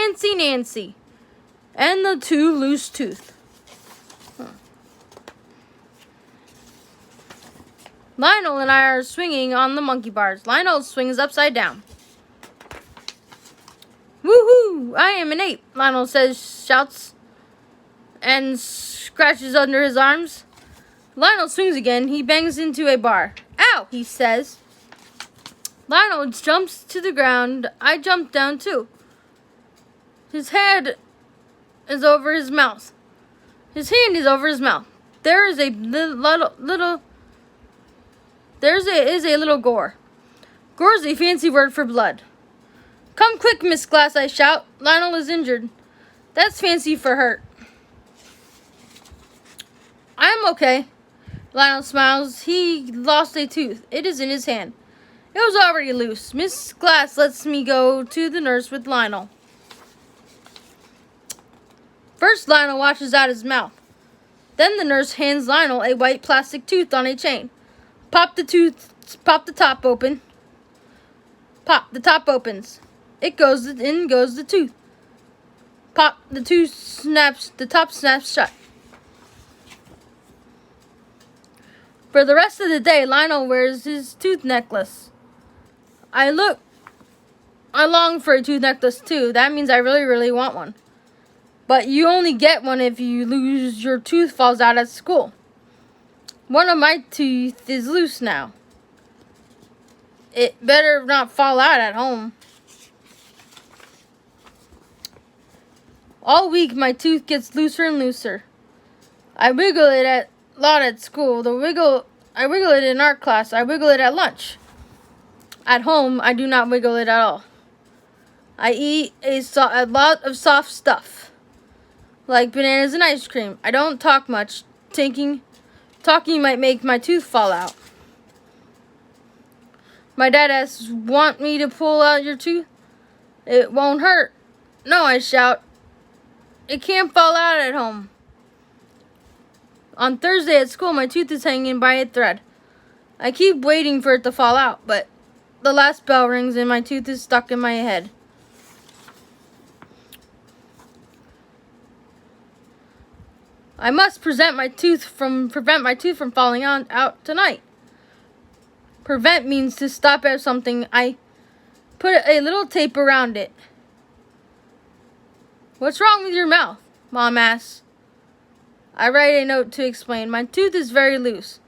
Fancy Nancy and the two loose tooth. Lionel and I are swinging on the monkey bars. Lionel swings upside down. Woohoo! I am an ape, Lionel shouts, and scratches under his arms. Lionel swings again. He bangs into a bar. Ow, he says. Lionel jumps to the ground. I jump down too. His head is over his mouth. His hand is over his mouth. There is a little gore. Gore is a fancy word for blood. Come quick, Miss Glass, I shout. Lionel is injured. That's fancy for hurt. I am okay. Lionel smiles. He lost a tooth. It is in his hand. It was already loose. Miss Glass lets me go to the nurse with Lionel. First, Lionel washes out his mouth. Then the nurse hands Lionel a white plastic tooth on a chain. Pop the top open. Pop, the top opens. In goes the tooth. Pop, the top snaps shut. For the rest of the day, Lionel wears his tooth necklace. I long for a tooth necklace too. That means I really, really want one. But you only get one if your tooth falls out at school. One of my teeth is loose now. It better not fall out at home. All week, my tooth gets looser and looser. I wiggle it a lot at school. I wiggle it in art class. I wiggle it at lunch. At home, I do not wiggle it at all. I eat a lot of soft stuff, like bananas and ice cream. I don't talk much. Talking might make my tooth fall out. My dad asks, want me to pull out your tooth? It won't hurt. No, I shout. It can't fall out at home. On Thursday at school, my tooth is hanging by a thread. I keep waiting for it to fall out, but the last bell rings and my tooth is stuck in my head. I must prevent my tooth from falling out tonight. Prevent means to stop at something. I put a little tape around it. What's wrong with your mouth? Mom asks. I write a note to explain. My tooth is very loose.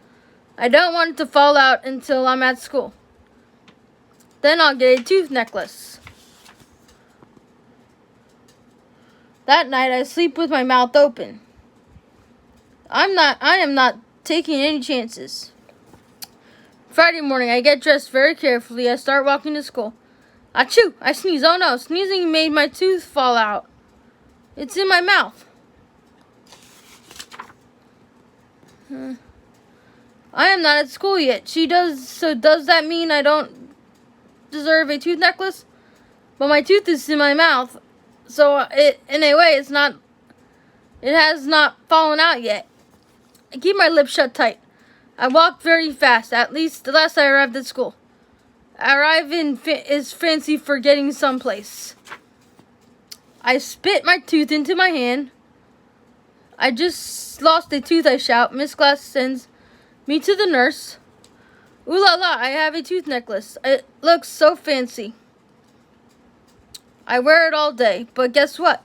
I don't want it to fall out until I'm at school. Then I'll get a tooth necklace. That night I sleep with my mouth open. I am not taking any chances. Friday morning, I get dressed very carefully. I start walking to school. Achoo! I sneeze. Oh no, sneezing made my tooth fall out. It's in my mouth. I am not at school yet. So does that mean I don't deserve a tooth necklace? But my tooth is in my mouth. So it has not fallen out yet. I keep my lips shut tight. I walk very fast, at least the last I arrived at school. Is fancy for getting someplace. I spit my tooth into my hand. I just lost a tooth, I shout. Miss Glass sends me to the nurse. Ooh la la, I have a tooth necklace. It looks so fancy. I wear it all day, but guess what?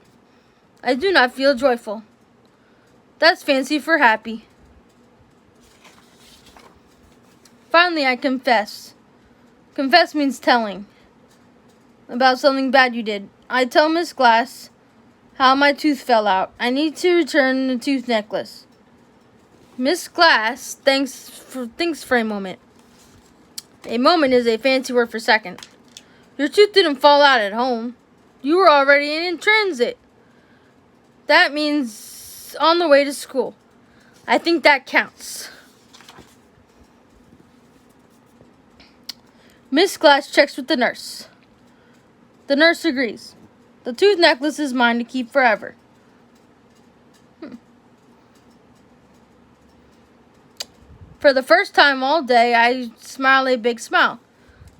I do not feel joyful. That's fancy for happy. Finally, I confess. Confess means telling about something bad you did. I tell Miss Glass how my tooth fell out. I need to return the tooth necklace. Miss Glass thinks for a moment. A moment is a fancy word for second. Your tooth didn't fall out at home. You were already in transit. That means on the way to school. I think that counts. Miss Glass checks with the nurse. The nurse agrees. The tooth necklace is mine to keep forever. For the first time all day, I smile a big smile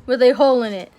with a hole in it.